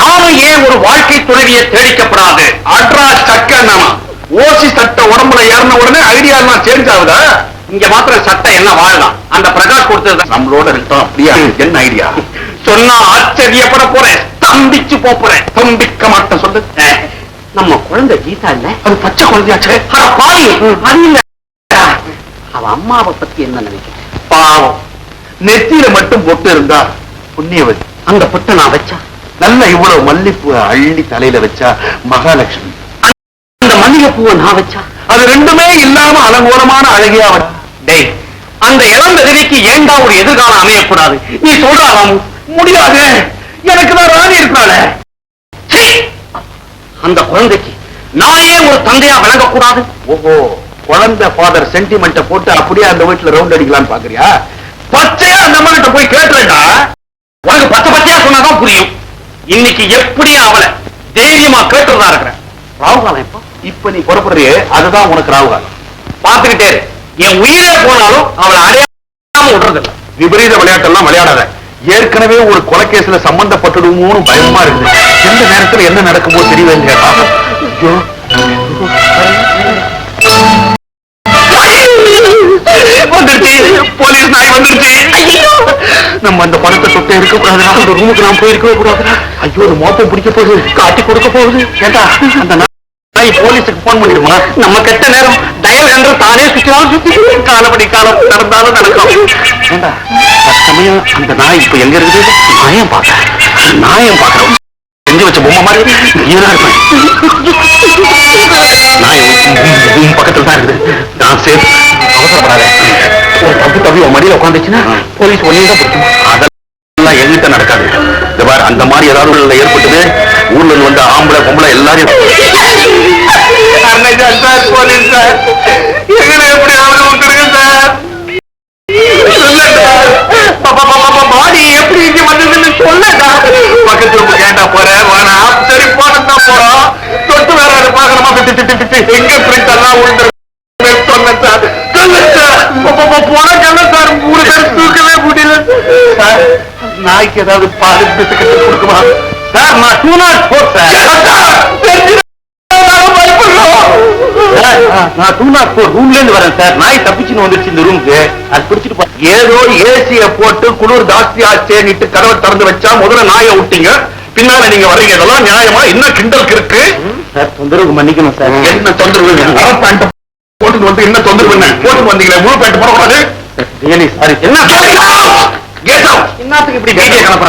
நானும் ஏன் ஒரு வாழ்க்கை துணைவியை தேடிக்கப்படாது? அட்ரா சக்கண்ணா ஓசி சட்டை உடம்புல ஏறின உடனே ஐடியா எல்லாம் சேஞ்ச் ஆகுதா? இங்க மாத்திரம் சட்டம் என்ன வாழலாம்? அந்த பிரகாஷ் கொடுத்தது நம்மளோட இருக்கோம். அப்படியா? என்ன ஐடியா சொன்னா ஆச்சரியப்பட போறேன், ஸ்தம்பிச்சு போறேன். தம்பிக்க மாட்டேன் சொல்லு. நம்ம குழந்தை கீதா இல்ல, அது பச்சை குழந்தையாச்சே. பாய் அது இல்ல. அவ அம்மாவை பத்தி என்ன நினைக்கிறேன்? பாவம், நெத்தியில மட்டும் பொட்டு இருந்தா புண்ணியவதி. அந்த பொட்டை நான் வச்சா, நல்ல இவ்வளவு மல்லிப்பூ அள்ளி தலையில வச்சா மகாலட்சுமி. அந்த மல்லிகைப்பூவை நான் வச்சா, அது ரெண்டுமே இல்லாம அலங்கோலமான அழகியா. டேய், அந்த இளம் விதவைக்கு ஏண்டா ஒரு எதிர்காலம் அமையக்கூடாது? நீ சொல்றாலும் முடியாது. எனக்கு தான் ராணி இருக்கிறாள. அந்த குழந்தைக்கு நான் ஏன் ஒரு தந்தையா விளங்கக்கூடாது? ஓஹோ, குழந்தை ஃபாதர் சென்டிமெண்ட போட்டு அப்படியே அந்த வீட்டுல ரவுண்ட் அடிக்கலான்னு பாக்குறியா? பச்சையா அந்த அம்மா போய் கேட்டுறா. உனக்கு பச்சை பச்சையா சொன்னாதான் புரியும். இன்னைக்கு எப்படியா அவளை தைரியமா கேட்டுறதா இருக்கிறேன். ராகுகாலம் எப்போ? இப்ப நீ புறப்படுறியே, அதுதான் உனக்கு ராகுகாலம். பார்த்துக்கிட்டே என் உயிரே போனாலும் அவளை அடையாம விடுறதில்லை. விபரீத விளையாட்டெல்லாம் விளையாடாத. ஏற்கனவே ஒரு கொலைகேஸ்ல சம்பந்தப்பட்டுடுமோன்னு பயமா இருக்குது. எந்த நேரத்துல என்ன நடக்குமோ தெரியவே இல்லையா? போலீஸ் நாய் வந்துருச்சு. நம்ம அந்த பணத்தை தொட்டே இருக்க கூடாது. அந்த ரூமுக்கு நாம் போயிருக்கவே கூடாது. ஐயோ, ஒரு மோப்பம் பிடிக்க போகுது, காட்டி கொடுக்க போகுது. கேட்டா அந்த நாய் போலீஸுக்கு போன் பண்ணிடுமா? நம்ம கெட்ட நேரம் தயவு என்று தானே சுற்றினாலும் சுத்தி காலப்படி காலம் நடந்தாலும் நடக்கும். ஏண்டா சமயம் அந்த நாய் இப்ப எங்க இருக்குது? நாயம் பார்க்க செஞ்சு வச்ச பொம்மை மாதிரி நீதான் இருப்பேன். நாய் பக்கத்துல தான் இருக்குது. நான் சேஃப். அவசரப்படாத. ஒரு தப்பி உன் மடியில உட்காந்துச்சுன்னா போலீஸ் ஒன்னே தான் பிடிக்கும். அதெல்லாம் எங்கிட்ட நடக்காது. இந்த மாதிரி அந்த மாதிரி ஏதாவது ஏற்பட்டது ஊர்ல இருந்து வந்த ஆம்பளை பொம்பளை எல்லாரையும் சார் போலீஸ் சார் எங்களை எப்படி விட்டுருங்க சார். பாடி எப்படி இங்க வந்ததுன்னு சொல்லடா. பக்கத்து ரூம் கேட்டா போற வேணா. சரி போனதான் போறோம். தொட்டு வேற அதை பாக்கணுமா? எங்க பிரிண்ட் எல்லாம் உண்டு சொன்னேன் சார். போன சார் 3 பேர் தூக்கவே முடியல சார். நாய்க்கு ஏதாவது பால் பிஸ்கட் கொடுக்குமா சார்? நான் 204 சார். நான் 204 ரூம்ல இருந்து வரேன் சார். நாய் தப்பிச்சுன்னு வந்துருச்சு இந்த ரூமுக்கு. அது பிடிச்சிட்டு ஏதோ ஏசிய போட்டு குளிர் ஜாஸ்தி ஆச்சேன்னுட்டு கதவை திறந்து வச்சா முதல்ல நாயை விட்டீங்க, பின்னால நீங்க வரீங்க. இதெல்லாம் நியாயமா? என்ன கிண்டலுக்கு இருக்கு சார்? தொந்தரவுக்கு மன்னிக்கணும் சார். என்ன தொந்தரவு? போட்டு வந்து என்ன தொந்தரவு? போட்டு வந்தீங்களே, முழு பேண்ட் போடக்கூடாது. Really sorry. என்ன என்னத்துக்கு இப்படி கணப்பா